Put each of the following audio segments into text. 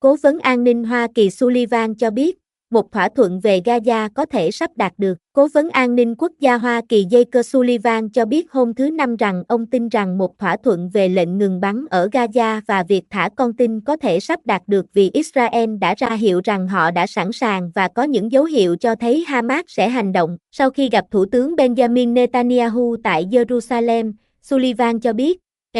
Cố vấn an ninh Hoa Kỳ Sullivan cho biết, một thỏa thuận về Gaza có thể sắp đạt được. Cố vấn an ninh quốc gia Hoa Kỳ Jake Sullivan cho biết hôm thứ Năm rằng ông tin rằng một thỏa thuận về lệnh ngừng bắn ở Gaza và việc thả con tin có thể sắp đạt được vì Israel đã ra hiệu rằng họ đã sẵn sàng và có những dấu hiệu cho thấy Hamas sẽ hành động. Sau khi gặp Thủ tướng Benjamin Netanyahu tại Jerusalem, Sullivan cho biết,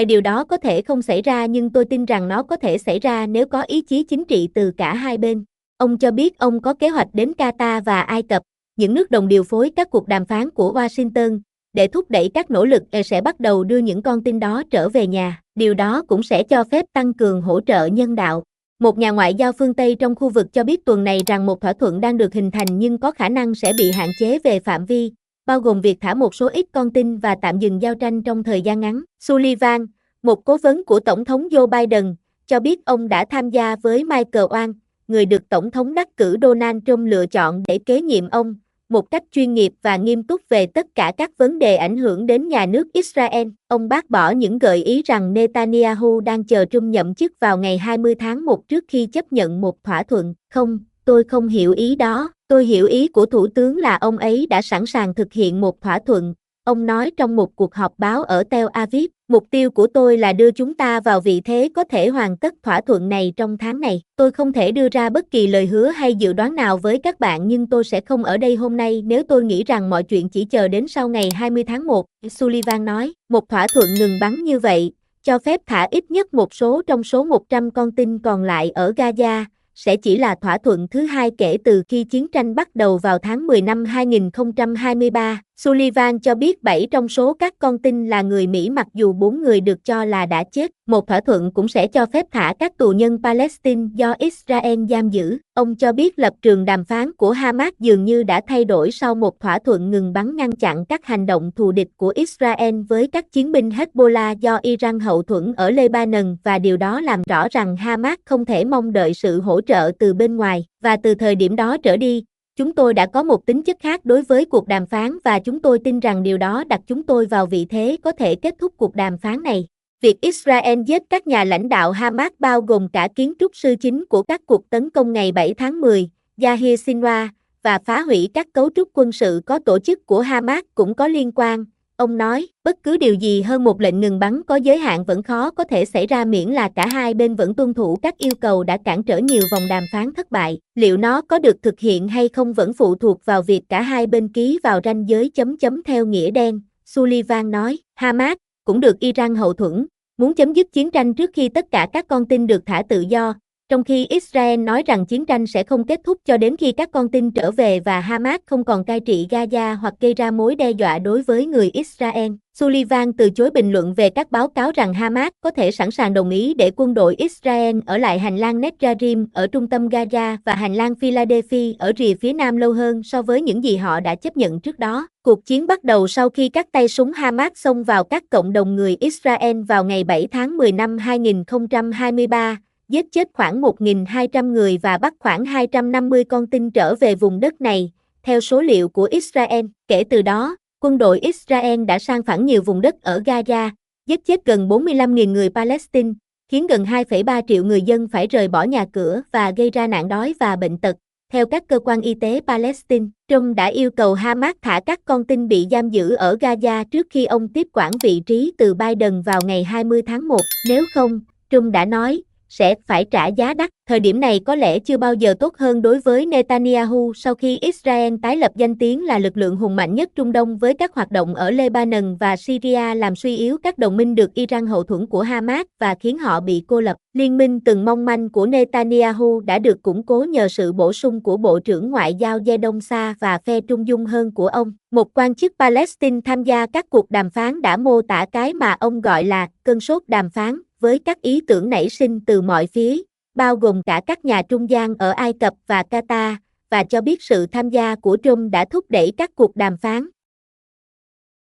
điều đó có thể không xảy ra nhưng tôi tin rằng nó có thể xảy ra nếu có ý chí chính trị từ cả hai bên. Ông cho biết ông có kế hoạch đến Qatar và Ai Cập, những nước đồng điều phối các cuộc đàm phán của Washington, để thúc đẩy các nỗ lực sẽ bắt đầu đưa những con tin đó trở về nhà. Điều đó cũng sẽ cho phép tăng cường hỗ trợ nhân đạo. Một nhà ngoại giao phương Tây trong khu vực cho biết tuần này rằng một thỏa thuận đang được hình thành nhưng có khả năng sẽ bị hạn chế về phạm vi, bao gồm việc thả một số ít con tin và tạm dừng giao tranh trong thời gian ngắn. Sullivan, một cố vấn của Tổng thống Joe Biden, cho biết ông đã tham gia với Michael Owen, người được Tổng thống đắc cử Donald Trump lựa chọn để kế nhiệm ông, một cách chuyên nghiệp và nghiêm túc về tất cả các vấn đề ảnh hưởng đến nhà nước Israel. Ông bác bỏ những gợi ý rằng Netanyahu đang chờ Trump nhậm chức vào ngày 20 tháng 1 trước khi chấp nhận một thỏa thuận. Không, tôi không hiểu ý đó. Tôi hiểu ý của Thủ tướng là ông ấy đã sẵn sàng thực hiện một thỏa thuận, ông nói trong một cuộc họp báo ở Tel Aviv. Mục tiêu của tôi là đưa chúng ta vào vị thế có thể hoàn tất thỏa thuận này trong tháng này. Tôi không thể đưa ra bất kỳ lời hứa hay dự đoán nào với các bạn nhưng tôi sẽ không ở đây hôm nay nếu tôi nghĩ rằng mọi chuyện chỉ chờ đến sau ngày 20 tháng 1, Sullivan nói. Một thỏa thuận ngừng bắn như vậy, cho phép thả ít nhất một số trong số 100 con tin còn lại ở Gaza, sẽ chỉ là thỏa thuận thứ hai kể từ khi chiến tranh bắt đầu vào tháng 10 năm 2023. Sullivan cho biết 7 trong số các con tin là người Mỹ mặc dù 4 người được cho là đã chết. Một thỏa thuận cũng sẽ cho phép thả các tù nhân Palestine do Israel giam giữ. Ông cho biết lập trường đàm phán của Hamas dường như đã thay đổi sau một thỏa thuận ngừng bắn ngăn chặn các hành động thù địch của Israel với các chiến binh Hezbollah do Iran hậu thuẫn ở Lebanon và điều đó làm rõ rằng Hamas không thể mong đợi sự hỗ trợ từ bên ngoài. Và từ thời điểm đó trở đi, chúng tôi đã có một tính chất khác đối với cuộc đàm phán và chúng tôi tin rằng điều đó đặt chúng tôi vào vị thế có thể kết thúc cuộc đàm phán này. Việc Israel giết các nhà lãnh đạo Hamas bao gồm cả kiến trúc sư chính của các cuộc tấn công ngày 7 tháng 10, Yahya Sinwar, và phá hủy các cấu trúc quân sự có tổ chức của Hamas cũng có liên quan. Ông nói, bất cứ điều gì hơn một lệnh ngừng bắn có giới hạn vẫn khó có thể xảy ra miễn là cả hai bên vẫn tuân thủ các yêu cầu đã cản trở nhiều vòng đàm phán thất bại. Liệu nó có được thực hiện hay không vẫn phụ thuộc vào việc cả hai bên ký vào ranh giới chấm chấm theo nghĩa đen, Sullivan nói. Hamas, cũng được Iran hậu thuẫn, muốn chấm dứt chiến tranh trước khi tất cả các con tin được thả tự do, trong khi Israel nói rằng chiến tranh sẽ không kết thúc cho đến khi các con tin trở về và Hamas không còn cai trị Gaza hoặc gây ra mối đe dọa đối với người Israel. Sullivan từ chối bình luận về các báo cáo rằng Hamas có thể sẵn sàng đồng ý để quân đội Israel ở lại hành lang Netzarim ở trung tâm Gaza và hành lang Philadelphia ở rìa phía nam lâu hơn so với những gì họ đã chấp nhận trước đó. Cuộc chiến bắt đầu sau khi các tay súng Hamas xông vào các cộng đồng người Israel vào ngày 7 tháng 10 năm 2023. Giết chết khoảng 1.200 người và bắt khoảng 250 con tin trở về vùng đất này, theo số liệu của Israel. Kể từ đó, quân đội Israel đã sang phẳng nhiều vùng đất ở Gaza, giết chết gần 45.000 người Palestine, khiến gần 2,3 triệu người dân phải rời bỏ nhà cửa và gây ra nạn đói và bệnh tật. Theo các cơ quan y tế Palestine, Trump đã yêu cầu Hamas thả các con tin bị giam giữ ở Gaza trước khi ông tiếp quản vị trí từ Biden vào ngày 20 tháng 1. Nếu không, Trump đã nói, sẽ phải trả giá đắt. Thời điểm này có lẽ chưa bao giờ tốt hơn đối với Netanyahu sau khi Israel tái lập danh tiếng là lực lượng hùng mạnh nhất Trung Đông với các hoạt động ở Lebanon và Syria làm suy yếu các đồng minh được Iran hậu thuẫn của Hamas và khiến họ bị cô lập. Liên minh từng mong manh của Netanyahu đã được củng cố nhờ sự bổ sung của Bộ trưởng Ngoại giao Gideon Sa'ar và phe trung dung hơn của ông. Một quan chức Palestine tham gia các cuộc đàm phán đã mô tả cái mà ông gọi là cơn sốt đàm phán, với các ý tưởng nảy sinh từ mọi phía, bao gồm cả các nhà trung gian ở Ai Cập và Qatar, và cho biết sự tham gia của Trump đã thúc đẩy các cuộc đàm phán.